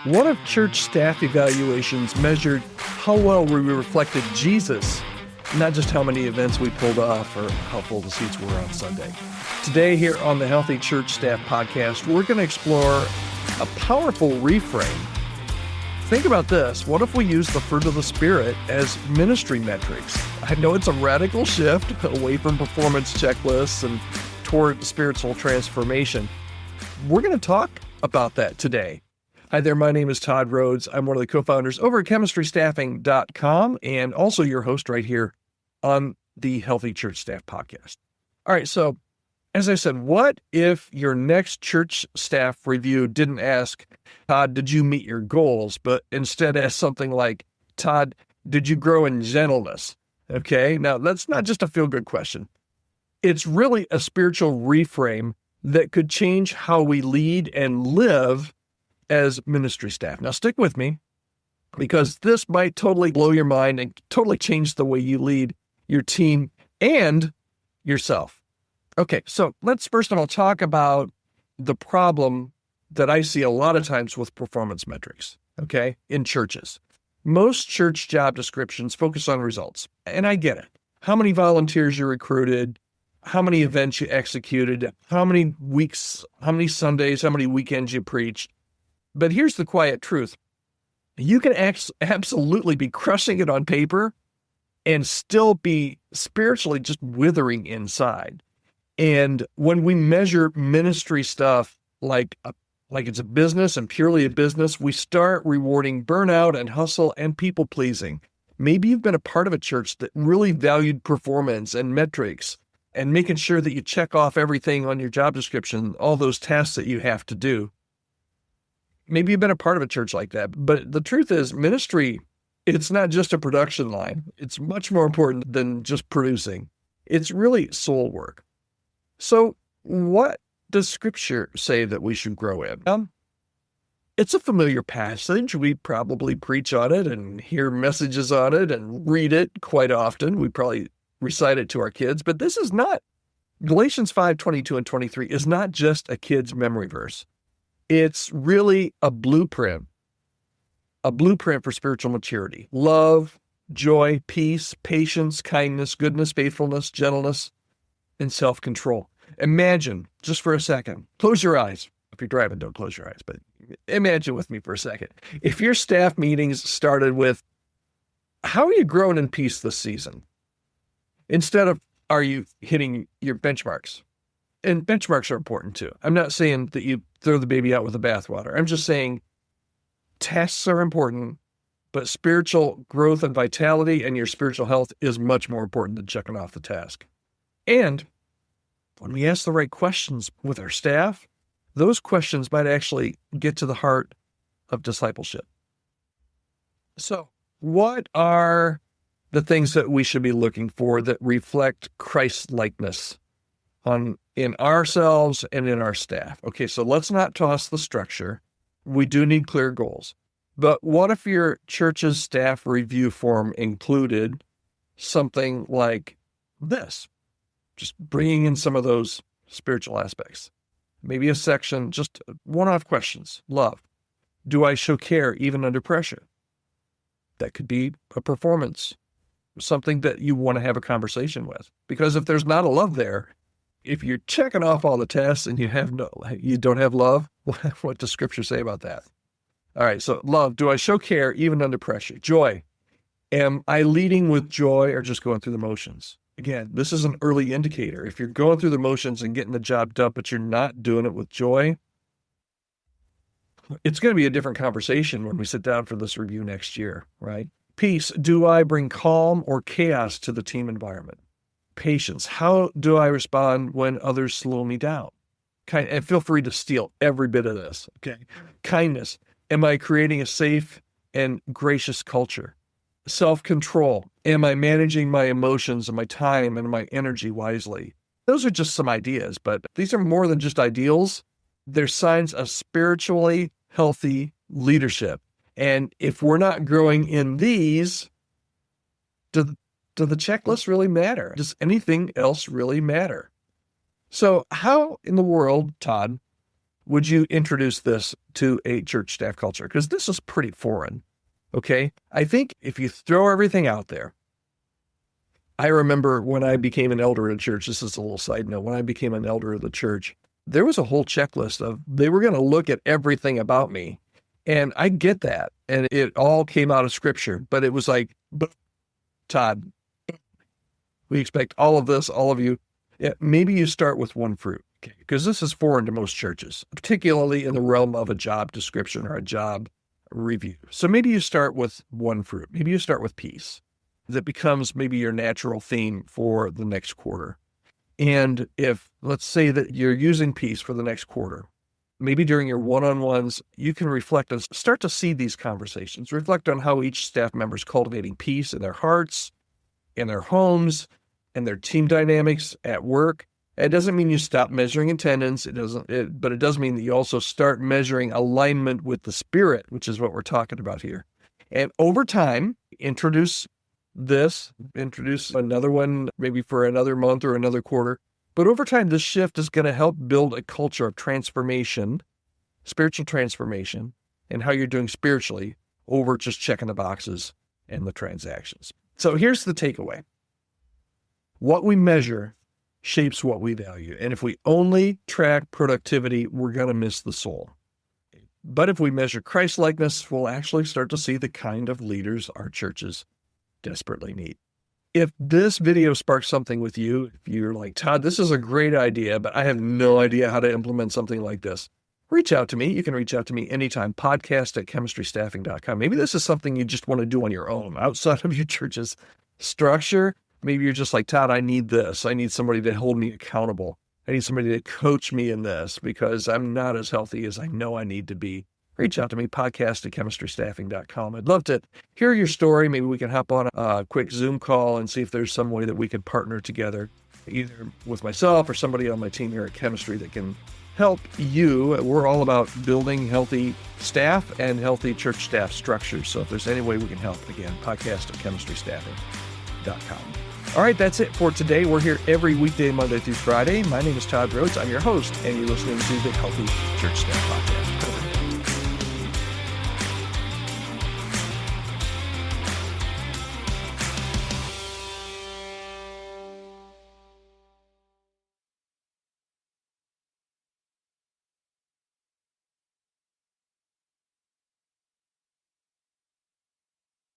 One of church staff evaluations measured how well we reflected Jesus, not just how many events we pulled off or how full the seats were on Sunday. Today here on the Healthy Church Staff Podcast, we're going to explore a powerful reframe. Think about this. What if we use the fruit of the Spirit as ministry metrics? I know it's a radical shift away from performance checklists and toward spiritual transformation. We're going to talk about that today. Hi there, my name is Todd Rhodes. I'm one of the co-founders over at chemistrystaffing.com and also your host right here on the Healthy Church Staff Podcast. All right, so as I said, what if your next church staff review didn't ask, Todd, did you meet your goals? But instead asked something like, Todd, did you grow in gentleness? Okay, now that's not just a feel-good question. It's really a spiritual reframe that could change how we lead and live as ministry staff. Now stick with me, because this might totally blow your mind and totally change the way you lead your team and yourself. Okay, so let's first of all talk about the problem that I see a lot of times with performance metrics, okay, in churches. Most church job descriptions focus on results, and I get it. How many volunteers you recruited, how many events you executed, how many weeks, how many Sundays, how many weekends you preached. But here's the quiet truth. You can absolutely be crushing it on paper and still be spiritually just withering inside. And when we measure ministry stuff like it's a business and purely a business, we start rewarding burnout and hustle and people pleasing. Maybe you've been a part of a church that really valued performance and metrics and making sure that you check off everything on your job description, all those tasks that you have to do. Maybe you've been a part of a church like that, but the truth is ministry, it's not just a production line. It's much more important than just producing. It's really soul work. So what does Scripture say that we should grow in? It's a familiar passage. We probably preach on it and hear messages on it and read it quite often. We probably recite it to our kids, but this is not, Galatians 5:22 and 23 is not just a kid's memory verse. It's really a blueprint for spiritual maturity. Love, joy, peace, patience, kindness, goodness, faithfulness, gentleness, and self-control. Imagine, just for a second, close your eyes. If you're driving, don't close your eyes, but imagine with me for a second. If your staff meetings started with, how are you growing in peace this season? Instead of, are you hitting your benchmarks? And benchmarks are important too. I'm not saying that you throw the baby out with the bathwater. I'm just saying tests are important, but spiritual growth and vitality and your spiritual health is much more important than checking off the task. And when we ask the right questions with our staff, those questions might actually get to the heart of discipleship. So, what are the things that we should be looking for that reflect Christ-likeness in ourselves and in our staff? Okay, so let's not toss the structure. We do need clear goals. But what if your church's staff review form included something like this? Just bringing in some of those spiritual aspects. Maybe a section, just one-off questions. Love. Do I show care even under pressure? That could be a performance, something that you want to have a conversation with. Because if there's not a love there, if you're checking off all the tests and you don't have love, what does Scripture say about that? All right, so love. Do I show care even under pressure? Joy. Am I leading with joy or just going through the motions? Again, this is an early indicator. If you're going through the motions and getting the job done, but you're not doing it with joy, it's going to be a different conversation when we sit down for this review next year, right? Peace. Do I bring calm or chaos to the team environment? Patience. How do I respond when others slow me down? And feel free to steal every bit of this, okay? Kindness. Am I creating a safe and gracious culture? Self-control. Am I managing my emotions and my time and my energy wisely? Those are just some ideas, but these are more than just ideals. They're signs of spiritually healthy leadership. And if we're not growing in these, do the checklists really matter? Does anything else really matter? So how in the world, Todd, would you introduce this to a church staff culture? Because this is pretty foreign, okay? I think if you throw everything out there, I remember when I became an elder in church, this is a little side note, when I became an elder of the church, there was a whole checklist of, they were going to look at everything about me. And I get that. And it all came out of scripture, but it was like, Todd, we expect all of this, all of you. Yeah, maybe you start with one fruit, okay? Because this is foreign to most churches, particularly in the realm of a job description or a job review. So maybe you start with one fruit. Maybe you start with peace. That becomes maybe your natural theme for the next quarter. And if, let's say that you're using peace for the next quarter, maybe during your one-on-ones, you can reflect and start to see these conversations. Reflect on how each staff member is cultivating peace in their hearts, in their homes, and their team dynamics at work. It doesn't mean you stop measuring attendance. But it does mean that you also start measuring alignment with the Spirit, which is what we're talking about here. And over time, introduce another one, maybe for another month or another quarter. But over time, this shift is going to help build a culture of transformation, spiritual transformation, and how you're doing spiritually over just checking the boxes and the transactions. So here's the takeaway. What we measure shapes what we value. And if we only track productivity, we're going to miss the soul. But if we measure Christ-likeness, we'll actually start to see the kind of leaders our churches desperately need. If this video sparks something with you, if you're like, Todd, this is a great idea, but I have no idea how to implement something like this, reach out to me. You can reach out to me anytime, podcast@chemistrystaffing.com. Maybe this is something you just want to do on your own, outside of your church's structure. Maybe you're just like, Todd, I need this. I need somebody to hold me accountable. I need somebody to coach me in this because I'm not as healthy as I know I need to be. Reach out to me, podcast@chemistrystaffing.com. I'd love to hear your story. Maybe we can hop on a quick Zoom call and see if there's some way that we could partner together, either with myself or somebody on my team here at Chemistry that can help you. We're all about building healthy staff and healthy church staff structures. So if there's any way we can help, again, podcast@chemistrystaffing.com. All right, that's it for today. We're here every weekday, Monday through Friday. My name is Todd Rhodes. I'm your host, and you're listening to the Healthy Church Staff Podcast.